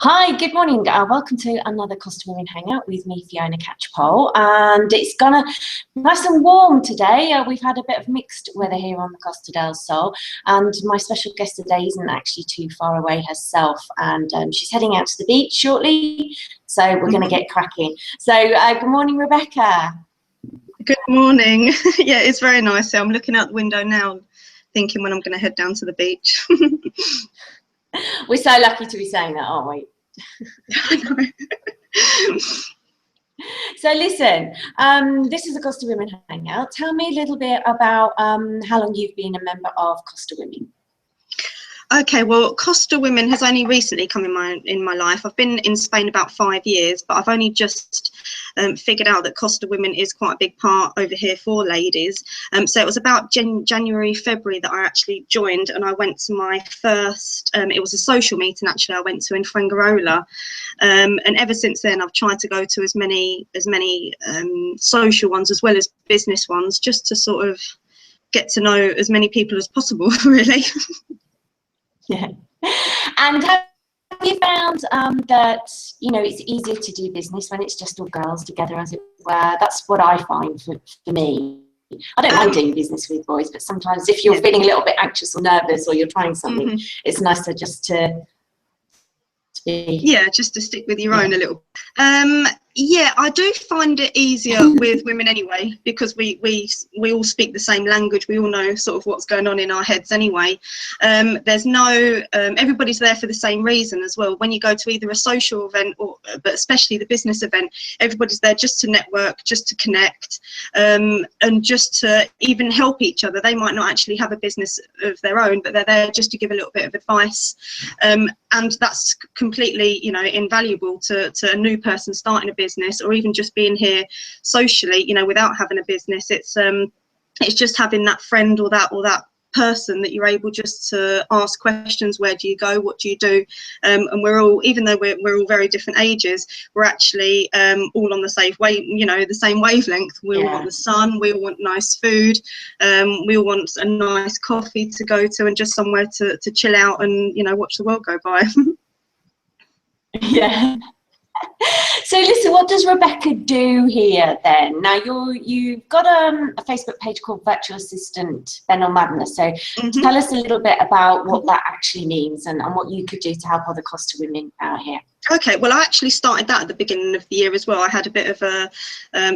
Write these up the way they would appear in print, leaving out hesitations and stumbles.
Hi, good morning. Welcome to another Costa Women Hangout with me, Fiona Catchpole. And it's gonna nice and warm today. We've had a bit of mixed weather here on the Costa del Sol, and my special guest today isn't actually too far away herself, and she's heading out to the beach shortly. So we're going to get cracking. So good morning, Rebecca. Good morning. Yeah, it's very nice. I'm looking out the window now, thinking when I'm going to head down to the beach. We're so lucky to be saying that, aren't we? I know. So listen, this is a Costa Women Hangout. Tell me a little bit about how long you've been a member of Costa Women. Okay, well, Costa Women has only recently come in my life. I've been in Spain about 5 years, but I've only just figured out that Costa Women is quite a big part over here for ladies. So it was about January, February that I actually joined, and I went to my first, it was a social meeting actually, I went to in Fuengirola. And ever since then, I've tried to go to as many social ones as well as business ones, just to sort of get to know as many people as possible, really. Yeah. And have you found that, you know, it's easier to do business when it's just all girls together, as it were? That's what I find for me. I don't mind doing business with boys, but sometimes if you're feeling a little bit anxious or nervous or you're trying something, it's nicer just to be... Yeah, just to stick with your own a little. Yeah, I do find it easier with women anyway, because we all speak the same language. We all know sort of what's going on in our heads anyway. There's no everybody's there for the same reason as well. When you go to either a social event but especially the business event, everybody's there just to network, just to connect, and just to even help each other. They might not actually have a business of their own, but they're there just to give a little bit of advice, and that's completely, you know, invaluable to a new person starting a business, or even just being here socially, you know, without having a business. It's just having that friend or that person that you're able just to ask questions. Where do you go, what do you do? And we're all, even though we're all very different ages, we're actually all on the same the same wavelength. We all want the sun, we all want nice food, we all want a nice coffee to go to, and just somewhere to chill out and, you know, watch the world go by. Yeah. So listen, what does Rebecca do here then? Now you've got a Facebook page called Virtual Assistant Ben or Madness. So tell us a little bit about what that actually means and what you could do to help other Costa women out here. Okay, well, I actually started that at the beginning of the year as well. I had a bit of a,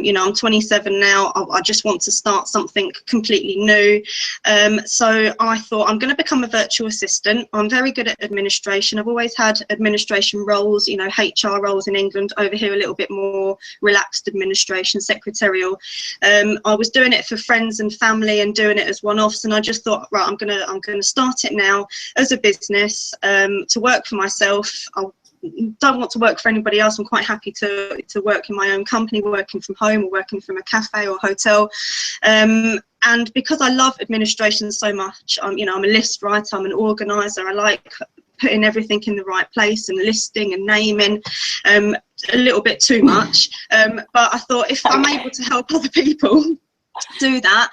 you know, I'm 27 now. I just want to start something completely new. So I thought I'm going to become a virtual assistant. I'm very good at administration. I've always had administration roles, you know, HR roles in England. Over here, a little bit more relaxed administration, secretarial. I was doing it for friends and family and doing it as one-offs, and I just thought, right, I'm gonna start it now as a business, to work for myself. I don't want to work for anybody else. I'm quite happy to work in my own company, working from home or working from a cafe or hotel. And because I love administration so much, you know, I'm a list writer, I'm an organizer. I like putting everything in the right place and listing and naming, a little bit too much. But I thought, if I'm able to help other people do that,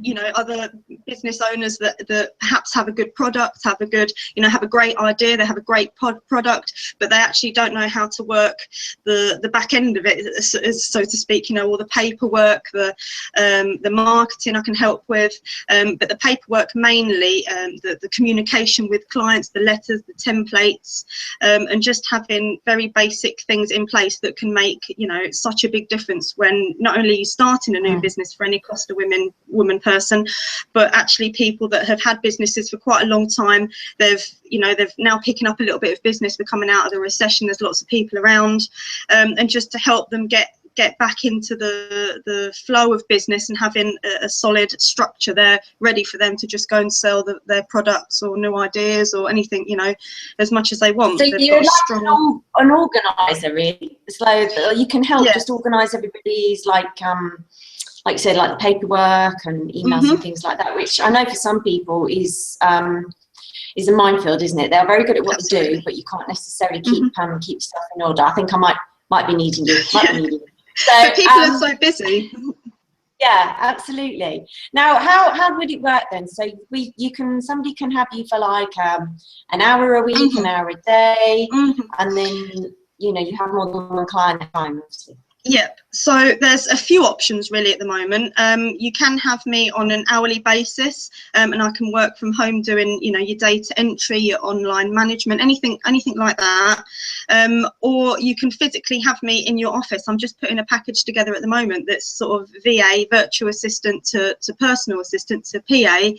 you know, other business owners that perhaps have a good product, have a great idea, they have a great product, but they actually don't know how to work the back end of it, so to speak, you know, all the paperwork, the marketing I can help with, but the paperwork mainly, the communication with clients, the letters, the templates, and just having very basic things in place that can make, you know, such a big difference when not only you starting a new business for any Costa woman person, but actually people that have had businesses for quite a long time. They've now picking up a little bit of business. We're coming out of the recession, there's lots of people around, and just to help them get back into the flow of business and having a solid structure there ready for them to just go and sell their products or new ideas or anything, you know, as much as they want. So you're like an organizer, really. It's like you can help just organize everybody's, like you said, like the paperwork and emails and things like that, which I know for some people is a minefield, isn't it? They're very good at what they do, but you can't necessarily keep stuff in order. I think I might be needing you. So, but people are so busy. Yeah, absolutely. Now, how would it work then? So somebody can have you for like an hour a week, an hour a day, and then you have more than one client at a time, obviously. Yep. So there's a few options really at the moment. You can have me on an hourly basis, and I can work from home doing, your data entry, your online management, anything like that. Or you can physically have me in your office. I'm just putting a package together at the moment that's sort of VA, virtual assistant to personal assistant to PA,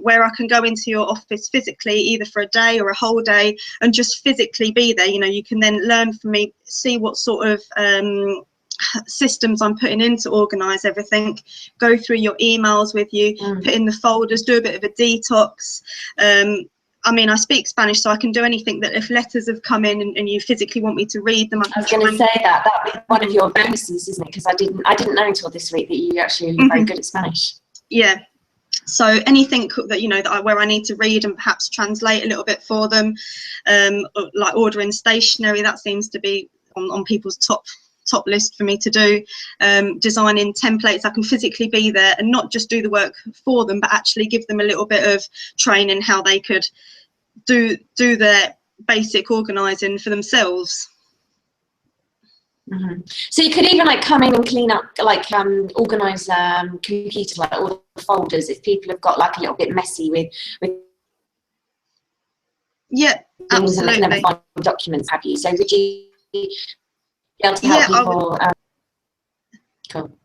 where I can go into your office physically, either for a day or a whole day, and just physically be there. You can then learn from me, see what sort of systems I'm putting in to organize everything, go through your emails with you, put in the folders, do a bit of a detox. I mean, I speak Spanish, so I can do anything that if letters have come in and you physically want me to read them. I was going to say that would be one of your bonuses, isn't it? Because I didn't know until this week that you actually are very good at Spanish. Yeah. So anything that where I need to read and perhaps translate a little bit for them, like ordering stationery, that seems to be on people's top list for me to do. Designing templates, I can physically be there and not just do the work for them, but actually give them a little bit of training how they could do their basic organizing for themselves. So you could even like come in and clean up, like organize computer, like all the folders if people have got like a little bit messy with yeah, things absolutely. and they can never find documents, have you? So would you be able to help people? Cool.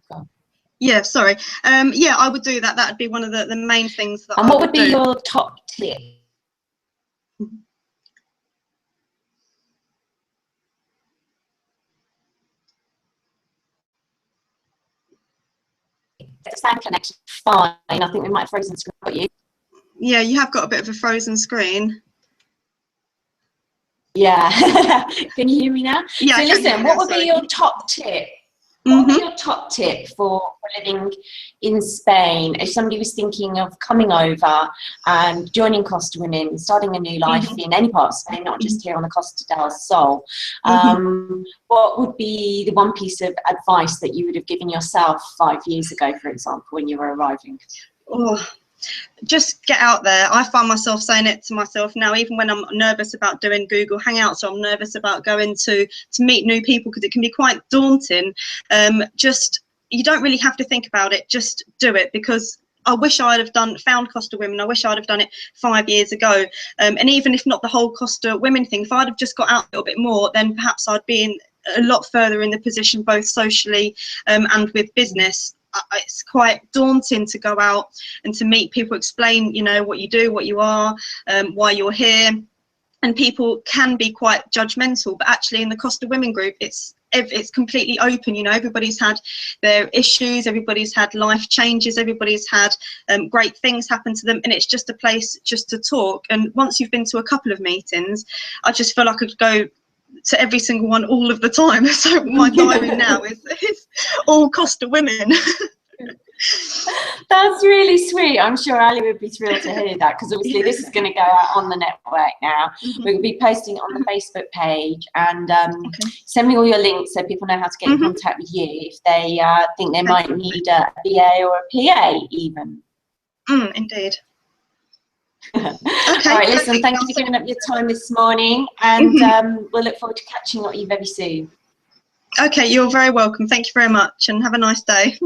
Yeah, sorry. Yeah, I would do that. That would be one of the main things that and what would be your top tip? The sound connection fine. I think we might have frozen screen got you. Yeah, you have got a bit of a frozen screen. Yeah. Can you hear me now? Yeah. So listen, what would be your top tip? What would be your top tip for living in Spain if somebody was thinking of coming over and joining Costa Women, starting a new life in any part of Spain, not just here on the Costa del Sol? What would be the one piece of advice that you would have given yourself 5 years ago, for example, when you were arriving? Oh, just get out there. I find myself saying it to myself now, even when I'm nervous about doing Google Hangouts, or I'm nervous about going to meet new people, because it can be quite daunting. You don't really have to think about it, just do it, because I wish I'd have found Costa Women. I wish I'd have done it 5 years ago. And even if not the whole Costa Women thing, if I'd have just got out a little bit more, then perhaps I'd be in a lot further in the position, both socially and with business. It's quite daunting to go out and to meet people, explain, what you do, what you are, why you're here. And people can be quite judgmental, but actually in the Costa Women group, it's completely open. Everybody's had their issues, everybody's had life changes, everybody's had great things happen to them, and it's just a place just to talk. And once you've been to a couple of meetings, I just feel like I could go to every single one all of the time. So my diary now is all Costa Women. That's really sweet. I'm sure Ali would be thrilled to hear that, because obviously this is going to go out on the network now. We'll be posting on the Facebook page, and send me all your links so people know how to get in contact with you if they think they might need a BA or a PA even. Indeed. Okay. All right, listen, thank you for giving up your time this morning, and we'll look forward to catching up with you very soon. Okay, you're very welcome. Thank you very much, and have a nice day.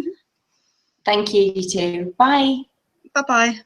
Thank you, you too. Bye. Bye-bye.